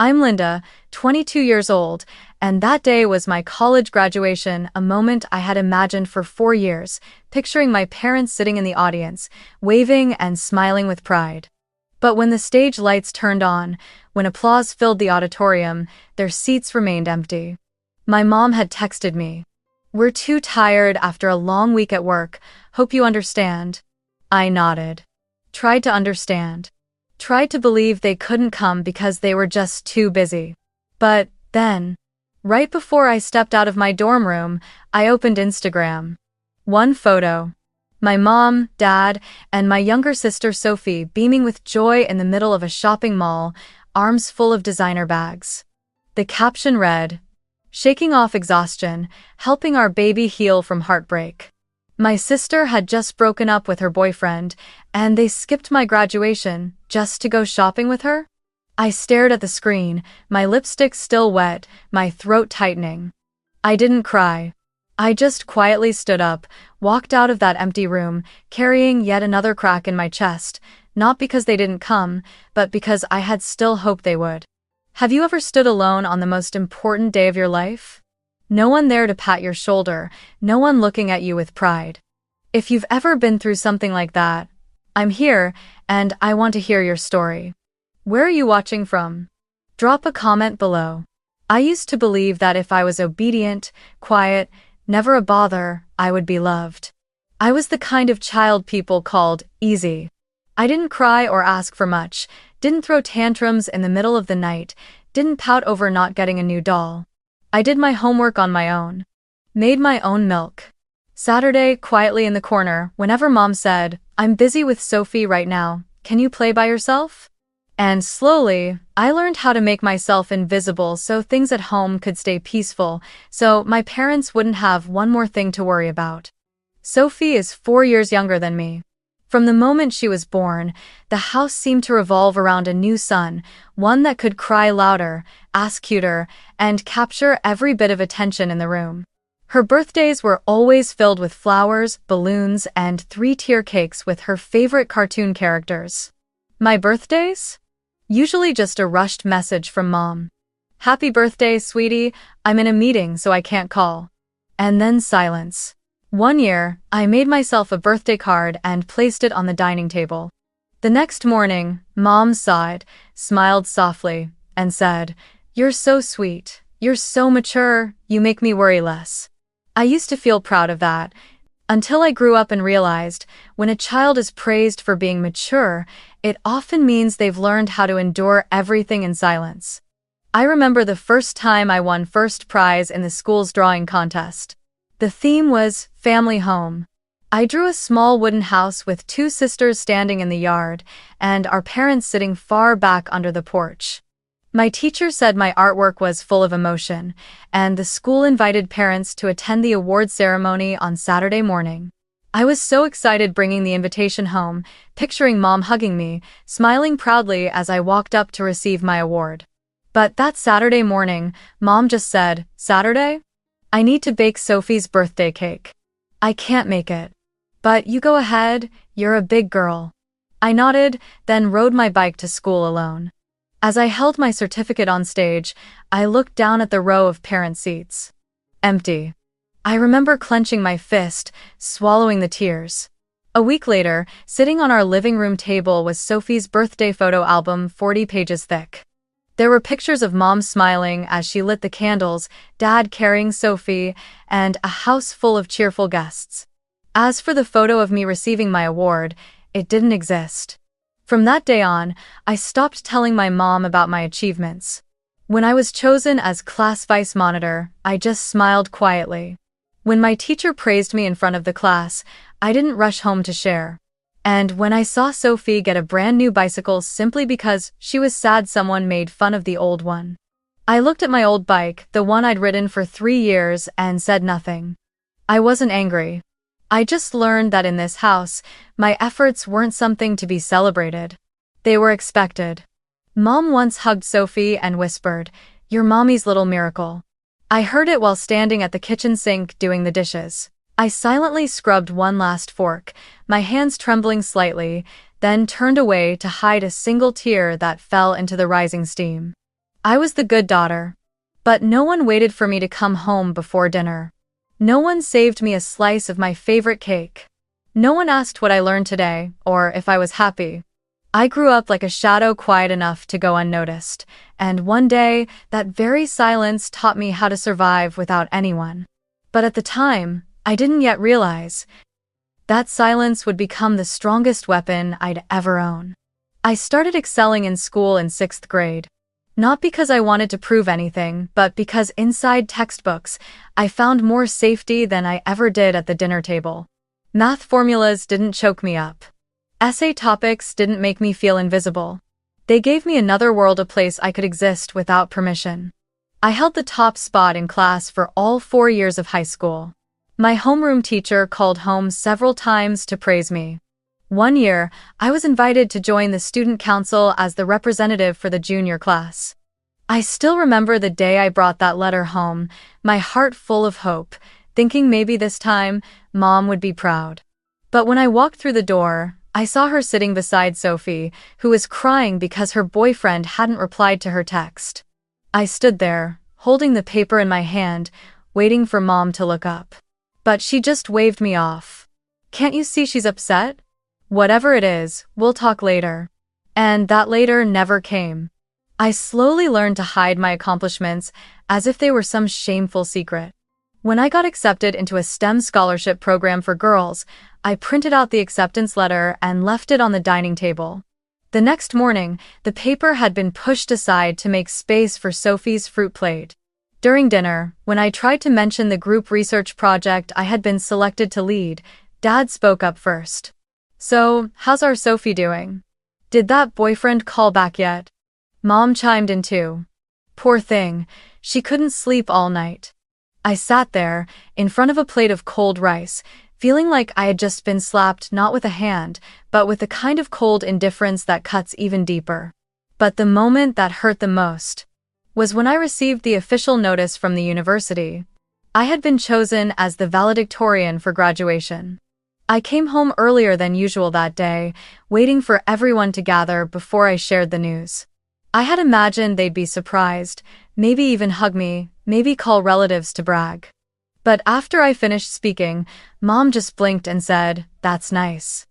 I'm Linda, 22 years old, and that day was my college graduation, a moment I had imagined for 4 years, picturing my parents sitting in the audience, waving and smiling with pride. But when the stage lights turned on, when applause filled the auditorium, their seats remained empty. My mom had texted me. "We're too tired after a long week at work, hope you understand." I nodded. Tried to understand. Tried to believe they couldn't come because they were just too busy. But then, right before I stepped out of my dorm room, I opened Instagram. One photo. My mom, dad, and my younger sister Sophie beaming with joy in the middle of a shopping mall, arms full of designer bags. The caption read, "Shaking off exhaustion, helping our baby heal from heartbreak." My sister had just broken up with her boyfriend, and they skipped my graduation just to go shopping with her? I stared at the screen, my lipstick still wet, my throat tightening. I didn't cry. I just quietly stood up, walked out of that empty room, carrying yet another crack in my chest, not because they didn't come, but because I had still hoped they would. Have you ever stood alone on the most important day of your life? No one there to pat your shoulder, no one looking at you with pride. If you've ever been through something like that, I'm here, and I want to hear your story. Where are you watching from? Drop a comment below. I used to believe that if I was obedient, quiet, never a bother, I would be loved. I was the kind of child people called easy. I didn't cry or ask for much, didn't throw tantrums in the middle of the night, didn't pout over not getting a new doll. I did my homework on my own. Made my own milk. Saturday, quietly in the corner, whenever mom said, "I'm busy with Sophie right now, can you play by yourself?" And slowly, I learned how to make myself invisible so things at home could stay peaceful, so my parents wouldn't have one more thing to worry about. Sophie is 4 years younger than me. From the moment she was born, the house seemed to revolve around a new son, one that could cry louder, ask cuter, and capture every bit of attention in the room. Her birthdays were always filled with flowers, balloons, and 3-tier cakes with her favorite cartoon characters. My birthdays? Usually just a rushed message from mom. "Happy birthday, sweetie, I'm in a meeting so I can't call." And then silence. One year, I made myself a birthday card and placed it on the dining table. The next morning, mom saw it, smiled softly, and said, "You're so sweet, you're so mature, you make me worry less." I used to feel proud of that, until I grew up and realized, when a child is praised for being mature, it often means they've learned how to endure everything in silence. I remember the first time I won first prize in the school's drawing contest. The theme was family home. I drew a small wooden house with 2 sisters standing in the yard, and our parents sitting far back under the porch. My teacher said my artwork was full of emotion, and the school invited parents to attend the award ceremony on Saturday morning. I was so excited bringing the invitation home, picturing mom hugging me, smiling proudly as I walked up to receive my award. But that Saturday morning, mom just said, "Saturday? I need to bake Sophie's birthday cake. I can't make it. But you go ahead, you're a big girl." I nodded, then rode my bike to school alone. As I held my certificate on stage, I looked down at the row of parent seats. Empty. I remember clenching my fist, swallowing the tears. A week later, sitting on our living room table was Sophie's birthday photo album, 40 pages thick. There were pictures of mom smiling as she lit the candles, dad carrying Sophie, and a house full of cheerful guests. As for the photo of me receiving my award, it didn't exist. From that day on, I stopped telling my mom about my achievements. When I was chosen as class vice monitor, I just smiled quietly. When my teacher praised me in front of the class, I didn't rush home to share. And when I saw Sophie get a brand new bicycle simply because she was sad someone made fun of the old one, I looked at my old bike, the one I'd ridden for 3 years, and said nothing. I wasn't angry. I just learned that in this house, my efforts weren't something to be celebrated. They were expected. Mom once hugged Sophie and whispered, "You're mommy's little miracle." I heard it while standing at the kitchen sink doing the dishes. I silently scrubbed one last fork, my hands trembling slightly, then turned away to hide a single tear that fell into the rising steam. I was the good daughter. But no one waited for me to come home before dinner. No one saved me a slice of my favorite cake. No one asked what I learned today, or if I was happy. I grew up like a shadow quiet enough to go unnoticed, and one day, that very silence taught me how to survive without anyone. But at the time, I didn't yet realize that silence would become the strongest weapon I'd ever own. I started excelling in school in 6th grade. Not because I wanted to prove anything, but because inside textbooks, I found more safety than I ever did at the dinner table. Math formulas didn't choke me up. Essay topics didn't make me feel invisible. They gave me another world, a place I could exist without permission. I held the top spot in class for all 4 years of high school. My homeroom teacher called home several times to praise me. One year, I was invited to join the student council as the representative for the junior class. I still remember the day I brought that letter home, my heart full of hope, thinking maybe this time, Mom would be proud. But when I walked through the door, I saw her sitting beside Sophie, who was crying because her boyfriend hadn't replied to her text. I stood there, holding the paper in my hand, waiting for Mom to look up. But she just waved me off. "Can't you see she's upset? Whatever it is, we'll talk later." And that later never came. I slowly learned to hide my accomplishments as if they were some shameful secret. When I got accepted into a STEM scholarship program for girls, I printed out the acceptance letter and left it on the dining table. The next morning, the paper had been pushed aside to make space for Sophie's fruit plate. During dinner, when I tried to mention the group research project I had been selected to lead, Dad spoke up first. "So, how's our Sophie doing? Did that boyfriend call back yet?" Mom chimed in too. "Poor thing, she couldn't sleep all night." I sat there, in front of a plate of cold rice, feeling like I had just been slapped not with a hand, but with the kind of cold indifference that cuts even deeper. But the moment that hurt the most was when I received the official notice from the university. I had been chosen as the valedictorian for graduation. I came home earlier than usual that day, waiting for everyone to gather before I shared the news. I had imagined they'd be surprised, maybe even hug me, maybe call relatives to brag. But after I finished speaking, Mom just blinked and said, "That's nice.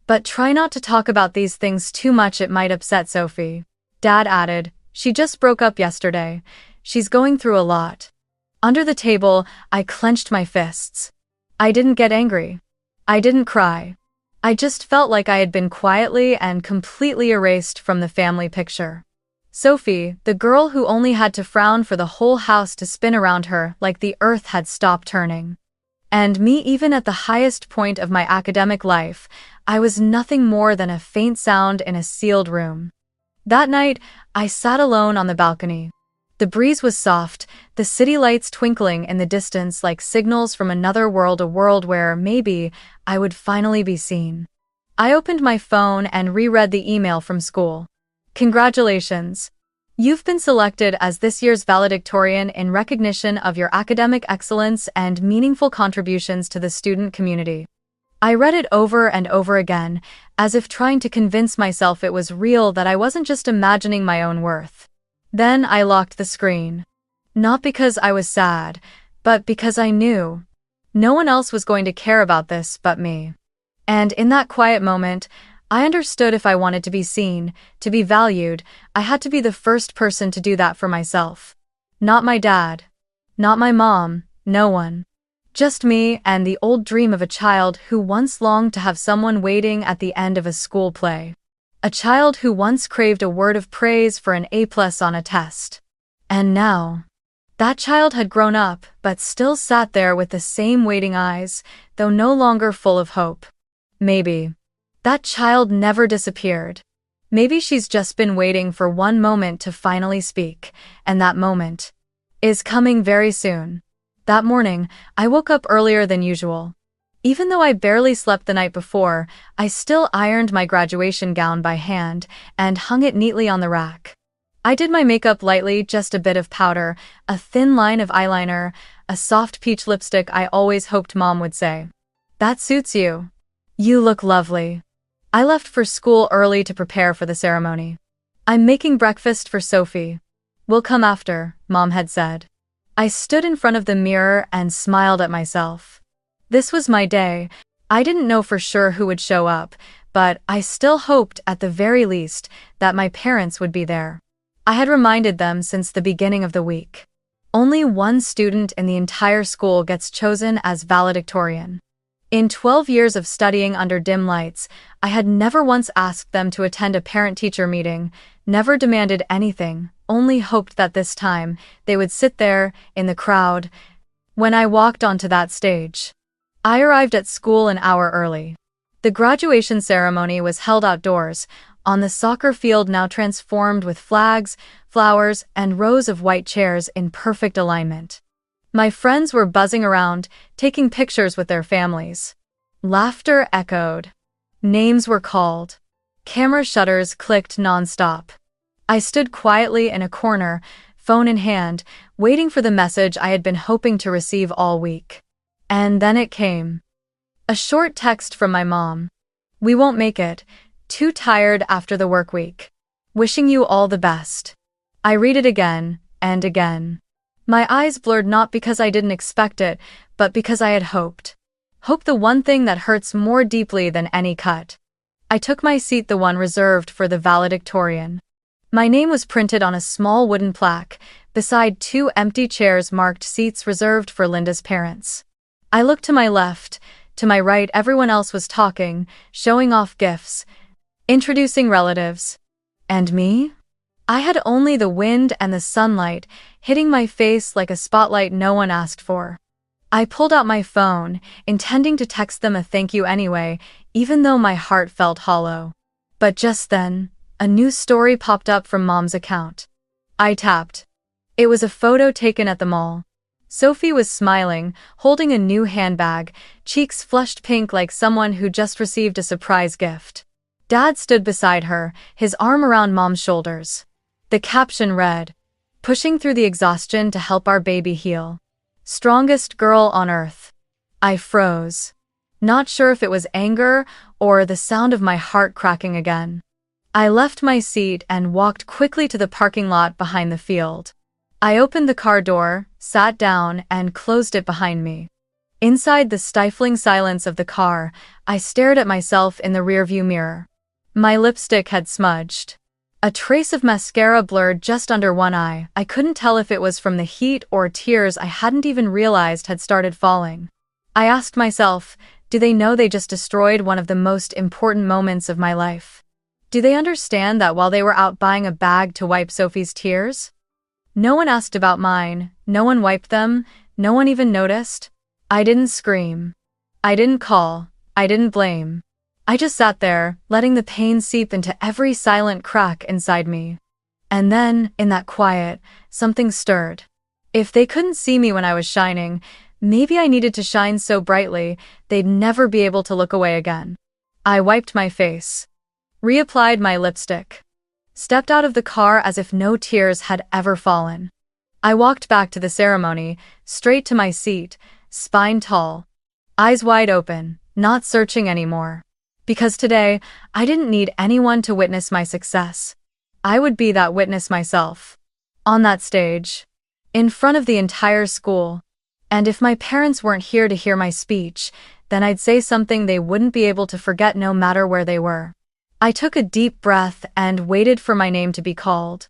But try not to talk about these things too much, it might upset Sophie." Dad added, "She just broke up yesterday. She's going through a lot." Under the table, I clenched my fists. I didn't get angry. I didn't cry. I just felt like I had been quietly and completely erased from the family picture. Sophie, the girl who only had to frown for the whole house to spin around her like the earth had stopped turning. And me, even at the highest point of my academic life, I was nothing more than a faint sound in a sealed room. That night, I sat alone on the balcony. The breeze was soft, the city lights twinkling in the distance like signals from another world, a world where, maybe, I would finally be seen. I opened my phone and reread the email from school. "Congratulations. You've been selected as this year's valedictorian in recognition of your academic excellence and meaningful contributions to the student community." I read it over and over again, as if trying to convince myself it was real, that I wasn't just imagining my own worth. Then I locked the screen. Not because I was sad, but because I knew no one else was going to care about this but me. And in that quiet moment, I understood if I wanted to be seen, to be valued, I had to be the first person to do that for myself. Not my dad. Not my mom, no one. Just me and the old dream of a child who once longed to have someone waiting at the end of a school play. A child who once craved a word of praise for an A+ on a test. And now, that child had grown up, but still sat there with the same waiting eyes, though no longer full of hope. Maybe that child never disappeared. Maybe she's just been waiting for one moment to finally speak, and that moment is coming very soon. That morning, I woke up earlier than usual. Even though I barely slept the night before, I still ironed my graduation gown by hand and hung it neatly on the rack. I did my makeup lightly, just a bit of powder, a thin line of eyeliner, a soft peach lipstick. I always hoped Mom would say, "That suits you. You look lovely." I left for school early to prepare for the ceremony. I'm making breakfast for Sophie. "We'll come after," Mom had said. I stood in front of the mirror and smiled at myself. This was my day. I didn't know for sure who would show up, but I still hoped, at the very least, that my parents would be there. I had reminded them since the beginning of the week. Only one student in the entire school gets chosen as valedictorian. In 12 years of studying under dim lights, I had never once asked them to attend a parent-teacher meeting, never demanded anything, only hoped that this time, they would sit there, in the crowd, when I walked onto that stage. I arrived at school an hour early. The graduation ceremony was held outdoors, on the soccer field now transformed with flags, flowers, and rows of white chairs in perfect alignment. My friends were buzzing around, taking pictures with their families. Laughter echoed. Names were called. Camera shutters clicked non-stop. I stood quietly in a corner, phone in hand, waiting for the message I had been hoping to receive all week. And then it came. A short text from my mom. "We won't make it. Too tired after the work week. Wishing you all the best." I read it again, and again. My eyes blurred not because I didn't expect it, but because I had hoped. Hope, the one thing that hurts more deeply than any cut. I took my seat, the one reserved for the valedictorian. My name was printed on a small wooden plaque, beside two empty chairs marked "Seats reserved for Linda's parents." I looked to my left, to my right. Everyone else was talking, showing off gifts, introducing relatives. And me? I had only the wind and the sunlight hitting my face like a spotlight no one asked for. I pulled out my phone, intending to text them a thank you anyway, even though my heart felt hollow. But just then, a new story popped up from Mom's account. I tapped. It was a photo taken at the mall. Sophie was smiling, holding a new handbag, cheeks flushed pink like someone who just received a surprise gift. Dad stood beside her, his arm around Mom's shoulders. The caption read, "Pushing through the exhaustion to help our baby heal. Strongest girl on earth." I froze. Not sure if it was anger or the sound of my heart cracking again. I left my seat and walked quickly to the parking lot behind the field. I opened the car door, sat down, and closed it behind me. Inside the stifling silence of the car, I stared at myself in the rearview mirror. My lipstick had smudged. A trace of mascara blurred just under one eye. I couldn't tell if it was from the heat or tears I hadn't even realized had started falling. I asked myself, do they know they just destroyed one of the most important moments of my life? Do they understand that while they were out buying a bag to wipe Sophie's tears? No one asked about mine, no one wiped them, no one even noticed. I didn't scream. I didn't call. I didn't blame. I just sat there, letting the pain seep into every silent crack inside me. And then, in that quiet, something stirred. If they couldn't see me when I was shining, maybe I needed to shine so brightly they'd never be able to look away again. I wiped my face, reapplied my lipstick, stepped out of the car as if no tears had ever fallen. I walked back to the ceremony, straight to my seat, spine tall, eyes wide open, not searching anymore. Because today, I didn't need anyone to witness my success. I would be that witness myself. On that stage. In front of the entire school. And if my parents weren't here to hear my speech, then I'd say something they wouldn't be able to forget no matter where they were. I took a deep breath and waited for my name to be called.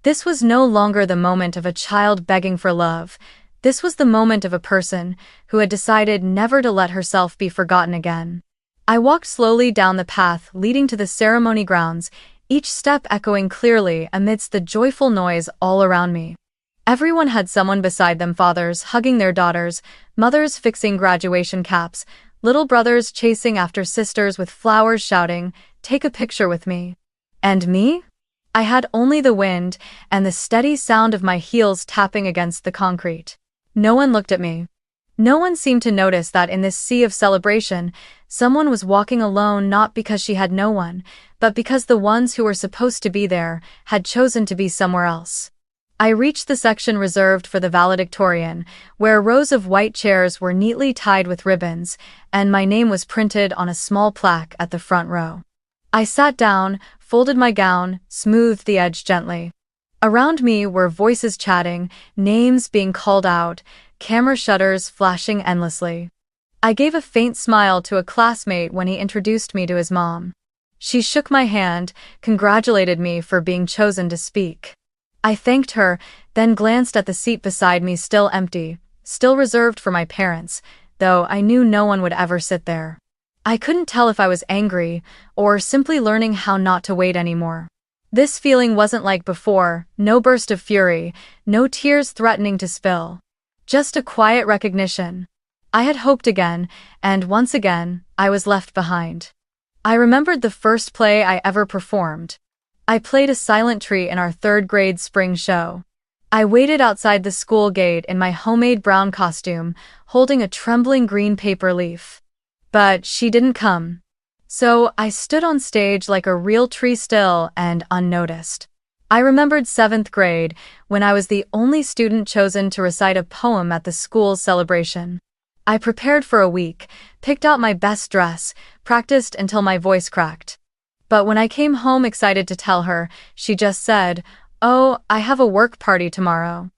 This was no longer the moment of a child begging for love. This was the moment of a person who had decided never to let herself be forgotten again. I walked slowly down the path leading to the ceremony grounds, each step echoing clearly amidst the joyful noise all around me. Everyone had someone beside them, fathers hugging their daughters, mothers fixing graduation caps, little brothers chasing after sisters with flowers shouting, "Take a picture with me." And me? I had only the wind and the steady sound of my heels tapping against the concrete. No one looked at me. No one seemed to notice that in this sea of celebration, someone was walking alone, not because she had no one, but because the ones who were supposed to be there had chosen to be somewhere else. I reached the section reserved for the valedictorian, where rows of white chairs were neatly tied with ribbons, and my name was printed on a small plaque at the front row. I sat down, folded my gown, smoothed the edge gently. Around me were voices chatting, names being called out, camera shutters flashing endlessly. I gave a faint smile to a classmate when he introduced me to his mom. She shook my hand, congratulated me for being chosen to speak. I thanked her, then glanced at the seat beside me, still empty, still reserved for my parents, though I knew no one would ever sit there. I couldn't tell if I was angry or simply learning how not to wait anymore. This feeling wasn't like before, no burst of fury, no tears threatening to spill. Just a quiet recognition. I had hoped again, and once again, I was left behind. I remembered the first play I ever performed. I played a silent tree in our third-grade spring show. I waited outside the school gate in my homemade brown costume, holding a trembling green paper leaf. But she didn't come. So I stood on stage like a real tree, still and unnoticed. I remembered 7th grade, when I was the only student chosen to recite a poem at the school's celebration. I prepared for a week, picked out my best dress, practiced until my voice cracked. But when I came home excited to tell her, she just said, "Oh, I have a work party tomorrow."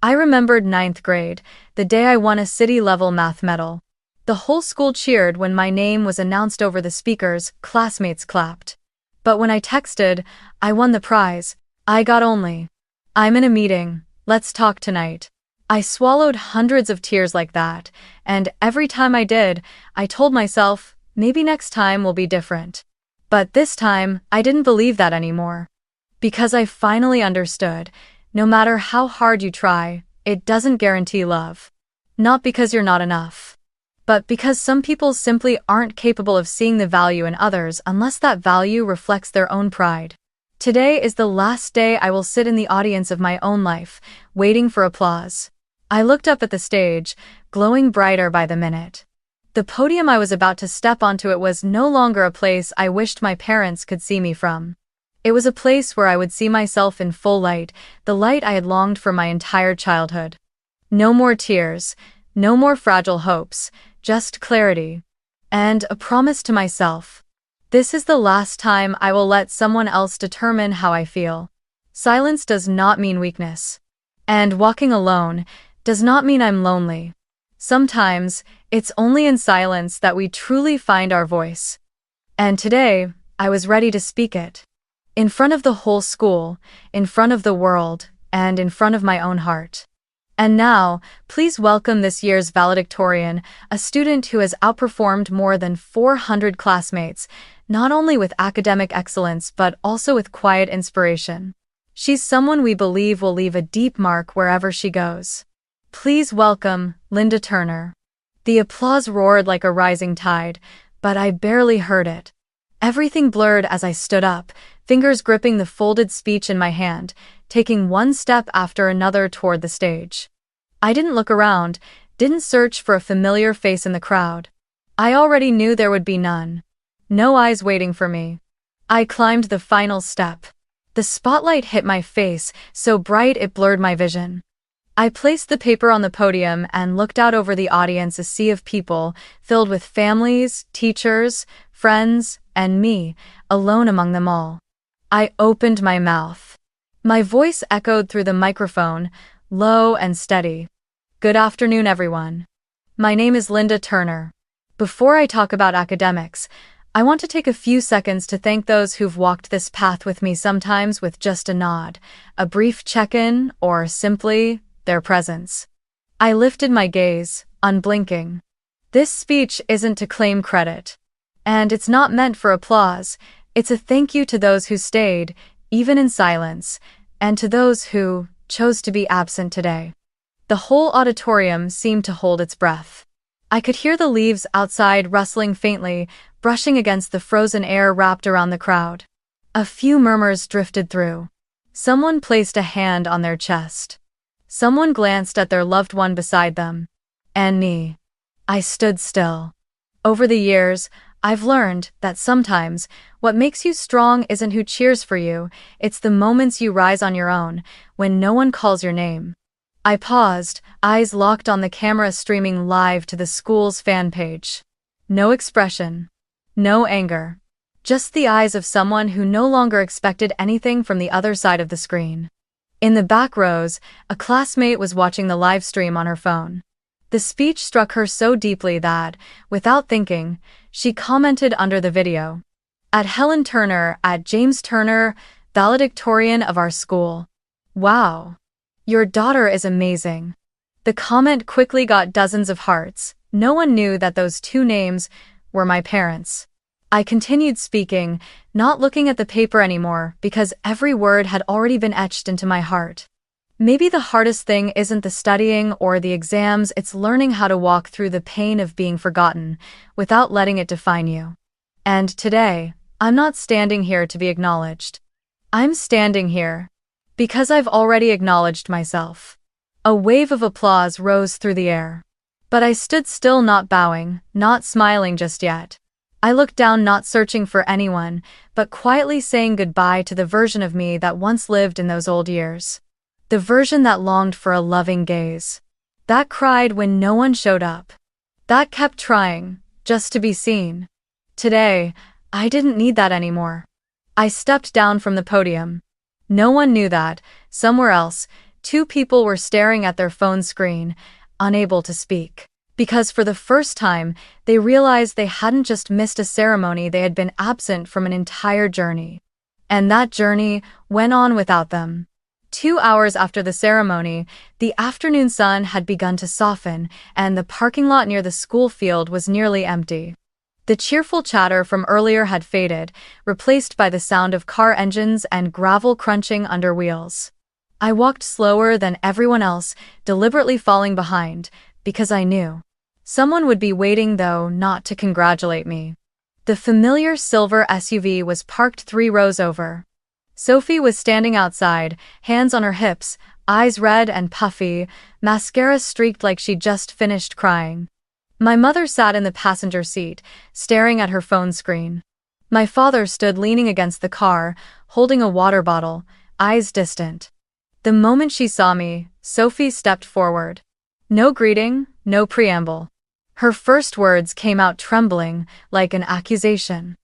I remembered 9th grade, the day I won a city-level math medal. The whole school cheered when my name was announced over the speakers, classmates clapped. But when I texted, "I won the prize," I got only, "I'm in a meeting, let's talk tonight." I swallowed hundreds of tears like that, and every time I did, I told myself, maybe next time will be different. But this time, I didn't believe that anymore. Because I finally understood, no matter how hard you try, it doesn't guarantee love. Not because you're not enough, but because some people simply aren't capable of seeing the value in others unless that value reflects their own pride. Today is the last day I will sit in the audience of my own life, waiting for applause. I looked up at the stage, glowing brighter by the minute. The podium I was about to step onto, it was no longer a place I wished my parents could see me from. It was a place where I would see myself in full light, the light I had longed for my entire childhood. No more tears, no more fragile hopes, just clarity. And a promise to myself. This is the last time I will let someone else determine how I feel. Silence does not mean weakness. And walking alone does not mean I'm lonely. Sometimes, it's only in silence that we truly find our voice. And today, I was ready to speak it. In front of the whole school, in front of the world, and in front of my own heart. And now, please welcome this year's valedictorian, a student who has outperformed more than 400 classmates, not only with academic excellence but also with quiet inspiration. She's someone we believe will leave a deep mark wherever she goes. Please welcome Linda Turner. The applause roared like a rising tide, but I barely heard it. Everything blurred as I stood up, fingers gripping the folded speech in my hand, taking one step after another toward the stage. I didn't look around, didn't search for a familiar face in the crowd. I already knew there would be none. No eyes waiting for me. I climbed the final step. The spotlight hit my face, so bright it blurred my vision. I placed the paper on the podium and looked out over the audience, a sea of people, filled with families, teachers, friends, and me, alone among them all. I opened my mouth. My voice echoed through the microphone, low and steady. Good afternoon, everyone. My name is Linda Turner. Before I talk about academics, I want to take a few seconds to thank those who've walked this path with me, sometimes with just a nod, a brief check-in, or simply their presence. I lifted my gaze, unblinking. This speech isn't to claim credit. And it's not meant for applause. It's a thank you to those who stayed, even in silence, and to those who chose to be absent today. The whole auditorium seemed to hold its breath. I could hear the leaves outside rustling faintly, brushing against the frozen air wrapped around the crowd. A few murmurs drifted through. Someone placed a hand on their chest. Someone glanced at their loved one beside them. And me. I stood still. Over the years, I've learned that sometimes what makes you strong isn't who cheers for you, it's the moments you rise on your own, when no one calls your name. I paused, eyes locked on the camera streaming live to the school's fan page. No expression. No anger. Just the eyes of someone who no longer expected anything from the other side of the screen. In the back rows, a classmate was watching the live stream on her phone. The speech struck her so deeply that, without thinking, she commented under the video. At Helen Turner, at James Turner, valedictorian of our school. Wow. Your daughter is amazing. The comment quickly got dozens of hearts. No one knew that those two names were my parents. I continued speaking, not looking at the paper anymore because every word had already been etched into my heart. Maybe the hardest thing isn't the studying or the exams, it's learning how to walk through the pain of being forgotten without letting it define you. And today, I'm not standing here to be acknowledged. I'm standing here because I've already acknowledged myself. A wave of applause rose through the air. But I stood still, not bowing, not smiling just yet. I looked down, not searching for anyone, but quietly saying goodbye to the version of me that once lived in those old years. The version that longed for a loving gaze. That cried when no one showed up. That kept trying, just to be seen. Today, I didn't need that anymore. I stepped down from the podium. No one knew that, somewhere else, two people were staring at their phone screen, unable to speak. Because for the first time, they realized they hadn't just missed a ceremony, they had been absent from an entire journey. And that journey went on without them. 2 hours after the ceremony, the afternoon sun had begun to soften, and the parking lot near the school field was nearly empty. The cheerful chatter from earlier had faded, replaced by the sound of car engines and gravel crunching under wheels. I walked slower than everyone else, deliberately falling behind, because I knew someone would be waiting, though not to congratulate me. The familiar silver SUV was parked 3 rows over. Sophie was standing outside, hands on her hips, eyes red and puffy, mascara streaked like she'd just finished crying. My mother sat in the passenger seat, staring at her phone screen. My father stood leaning against the car, holding a water bottle, eyes distant. The moment she saw me, Sophie stepped forward. No greeting, no preamble. Her first words came out trembling, like an accusation.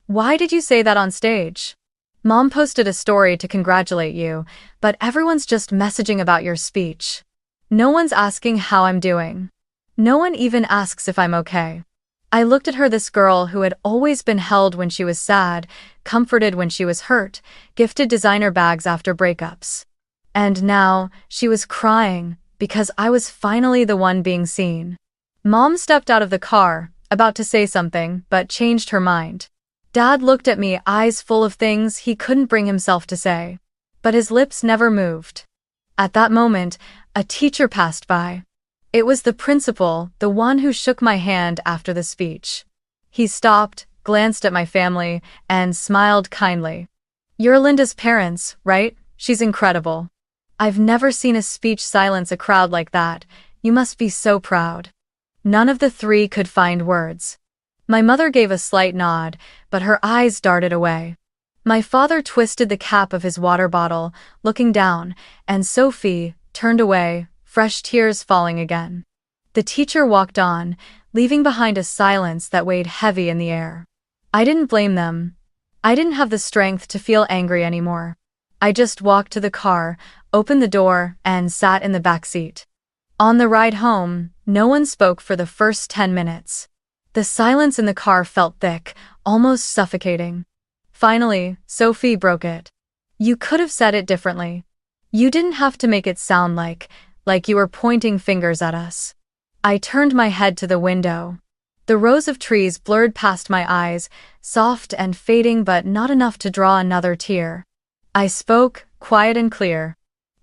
"Why did you say that on stage? Mom posted a story to congratulate you, but everyone's just messaging about your speech. No one's asking how I'm doing. No one even asks if I'm okay." I looked at her, this girl who had always been held when she was sad, comforted when she was hurt, gifted designer bags after breakups. And now, she was crying, because I was finally the one being seen. Mom stepped out of the car, about to say something, but changed her mind. Dad looked at me, eyes full of things he couldn't bring himself to say. But his lips never moved. At that moment, a teacher passed by. It was the principal, the one who shook my hand after the speech. He stopped, glanced at my family, and smiled kindly. "You're Linda's parents, right? She's incredible. I've never seen a speech silence a crowd like that. You must be so proud." None of the 3 could find words. My mother gave a slight nod, but her eyes darted away. My father twisted the cap of his water bottle, looking down, and Sophie turned away, fresh tears falling again. The teacher walked on, leaving behind a silence that weighed heavy in the air. I didn't blame them. I didn't have the strength to feel angry anymore. I just walked to the car, opened the door, and sat in the back seat. On the ride home, no one spoke for the first 10 minutes. The silence in the car felt thick, almost suffocating. Finally, Sophie broke it. "You could have said it differently. You didn't have to make it sound like you were pointing fingers at us." I turned my head to the window. The rows of trees blurred past my eyes, soft and fading but not enough to draw another tear. I spoke, quiet and clear.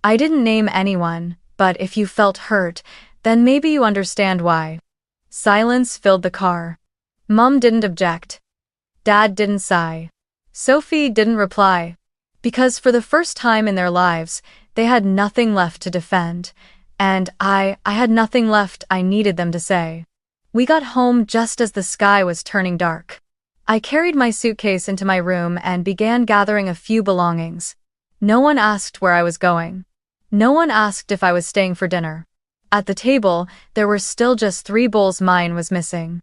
"I didn't name anyone, but if you felt hurt, then maybe you understand why." Silence filled the car. Mom didn't object. Dad didn't sigh. Sophie didn't reply. Because for the first time in their lives, they had nothing left to defend. And I had nothing left I needed them to say. We got home just as the sky was turning dark. I carried my suitcase into my room and began gathering a few belongings. No one asked where I was going. No one asked if I was staying for dinner. At the table, there were still just 3 bowls, mine was missing.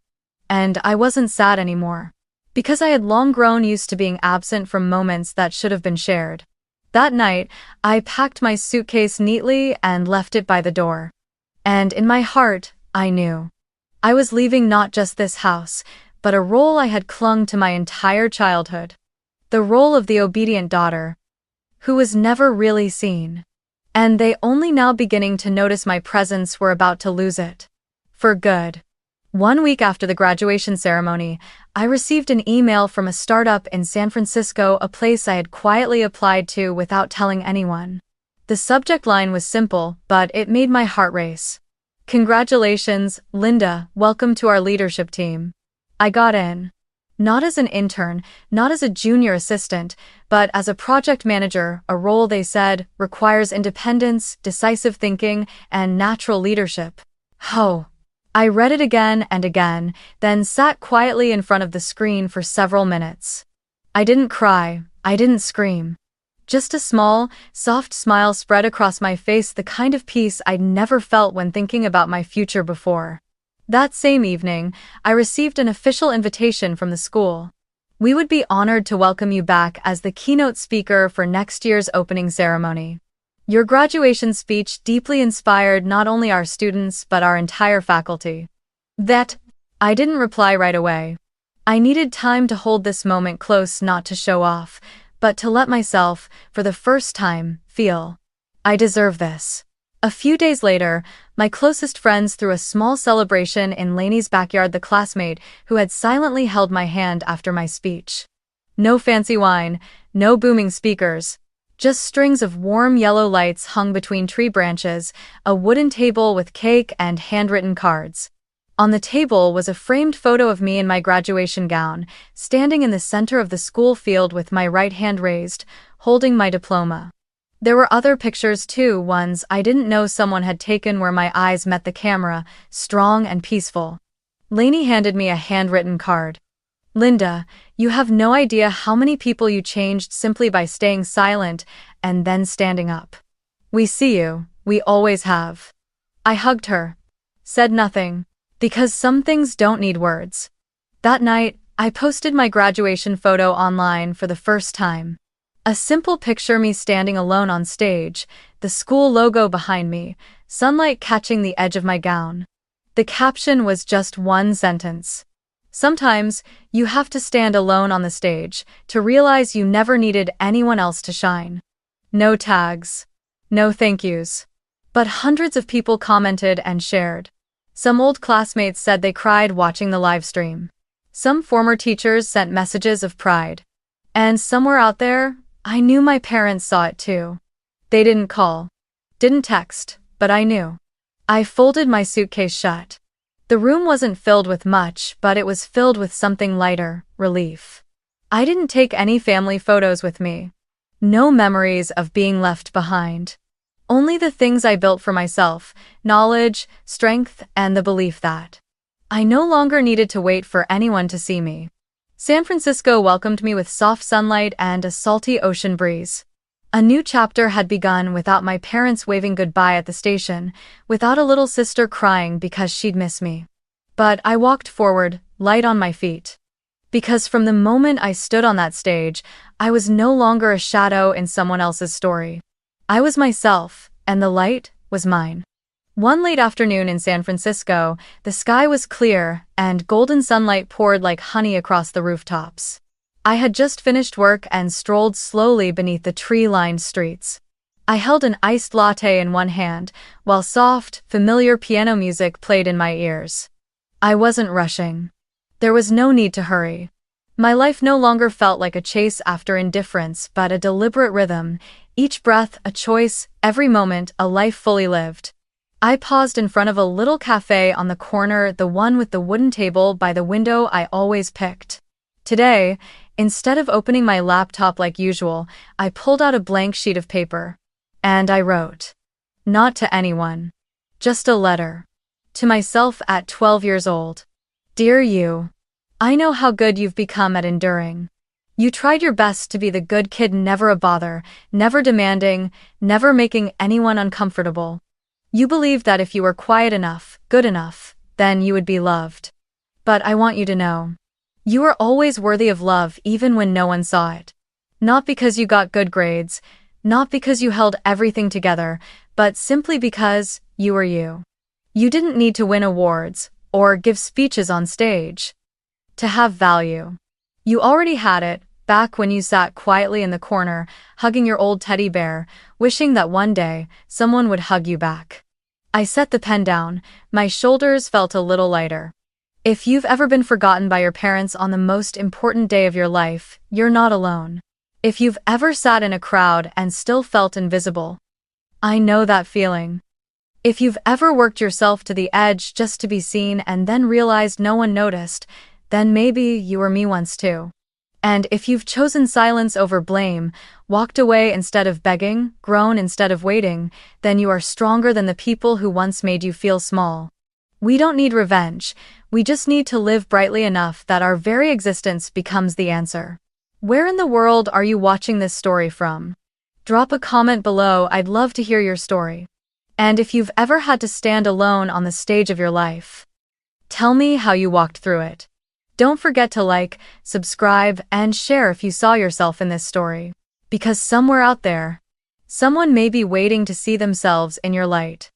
And I wasn't sad anymore. Because I had long grown used to being absent from moments that should have been shared. That night, I packed my suitcase neatly and left it by the door. And in my heart, I knew. I was leaving not just this house, but a role I had clung to my entire childhood. The role of the obedient daughter, who was never really seen. And they only now beginning to notice my presence were about to lose it. For good. 1 week after the graduation ceremony, I received an email from a startup in San Francisco, a place I had quietly applied to without telling anyone. The subject line was simple, but it made my heart race. Congratulations, Linda, welcome to our leadership team. I got in. Not as an intern, not as a junior assistant, but as a project manager, a role they said requires independence, decisive thinking, and natural leadership. Oh. I read it again and again, then sat quietly in front of the screen for several minutes. I didn't cry, I didn't scream. Just a small, soft smile spread across my face, the kind of peace I'd never felt when thinking about my future before. That same evening, I received an official invitation from the school. We would be honored to welcome you back as the keynote speaker for next year's opening ceremony. Your graduation speech deeply inspired not only our students but our entire faculty. I didn't reply right away. I needed time to hold this moment close, not to show off, but to let myself, for the first time, feel. I deserve this. A few days later, my closest friends threw a small celebration in Lainey's backyard, the classmate who had silently held my hand after my speech. No fancy wine, no booming speakers. Just strings of warm yellow lights hung between tree branches, a wooden table with cake and handwritten cards. On the table was a framed photo of me in my graduation gown, standing in the center of the school field with my right hand raised, holding my diploma. There were other pictures too, ones I didn't know someone had taken where my eyes met the camera, strong and peaceful. Lainey handed me a handwritten card. Linda, you have no idea how many people you changed simply by staying silent and then standing up. We see you, we always have. I hugged her. Said nothing. Because some things don't need words. That night, I posted my graduation photo online for the first time. A simple picture, me standing alone on stage, the school logo behind me, sunlight catching the edge of my gown. The caption was just one sentence. Sometimes, you have to stand alone on the stage to realize you never needed anyone else to shine. No tags. No thank yous. But hundreds of people commented and shared. Some old classmates said they cried watching the live stream. Some former teachers sent messages of pride. And somewhere out there, I knew my parents saw it too. They didn't call. Didn't text, but I knew. I folded my suitcase shut. The room wasn't filled with much, but it was filled with something lighter, relief. I didn't take any family photos with me. No memories of being left behind. Only the things I built for myself, knowledge, strength, and the belief that I no longer needed to wait for anyone to see me. San Francisco welcomed me with soft sunlight and a salty ocean breeze. A new chapter had begun without my parents waving goodbye at the station, without a little sister crying because she'd miss me. But I walked forward, light on my feet. Because from the moment I stood on that stage, I was no longer a shadow in someone else's story. I was myself, and the light was mine. One late afternoon in San Francisco, the sky was clear, and golden sunlight poured like honey across the rooftops. I had just finished work and strolled slowly beneath the tree-lined streets. I held an iced latte in one hand, while soft, familiar piano music played in my ears. I wasn't rushing. There was no need to hurry. My life no longer felt like a chase after indifference, but a deliberate rhythm, each breath a choice, every moment a life fully lived. I paused in front of a little cafe on the corner, the one with the wooden table by the window I always picked. Today, instead of opening my laptop like usual, I pulled out a blank sheet of paper. And I wrote. Not to anyone. Just a letter. To myself at 12 years old. Dear you. I know how good you've become at enduring. You tried your best to be the good kid, never a bother, never demanding, never making anyone uncomfortable. You believed that if you were quiet enough, good enough, then you would be loved. But I want you to know. You are always worthy of love even when no one saw it. Not because you got good grades, Not because you held everything together, but simply because you were you. You didn't need to win awards or give speeches on stage to have value. You already had it, back when you sat quietly in the corner, hugging your old teddy bear, wishing that one day someone would hug you back. I set the pen down, my shoulders felt a little lighter. If you've ever been forgotten by your parents on the most important day of your life, you're not alone. If you've ever sat in a crowd and still felt invisible, I know that feeling. If you've ever worked yourself to the edge just to be seen and then realized no one noticed, then maybe you were me once too. And if you've chosen silence over blame, walked away instead of begging, grown instead of waiting, then you are stronger than the people who once made you feel small. We don't need revenge, we just need to live brightly enough that our very existence becomes the answer. Where in the world are you watching this story from? Drop a comment below, I'd love to hear your story. And if you've ever had to stand alone on the stage of your life, tell me how you walked through it. Don't forget to like, subscribe, and share if you saw yourself in this story. Because somewhere out there, someone may be waiting to see themselves in your light.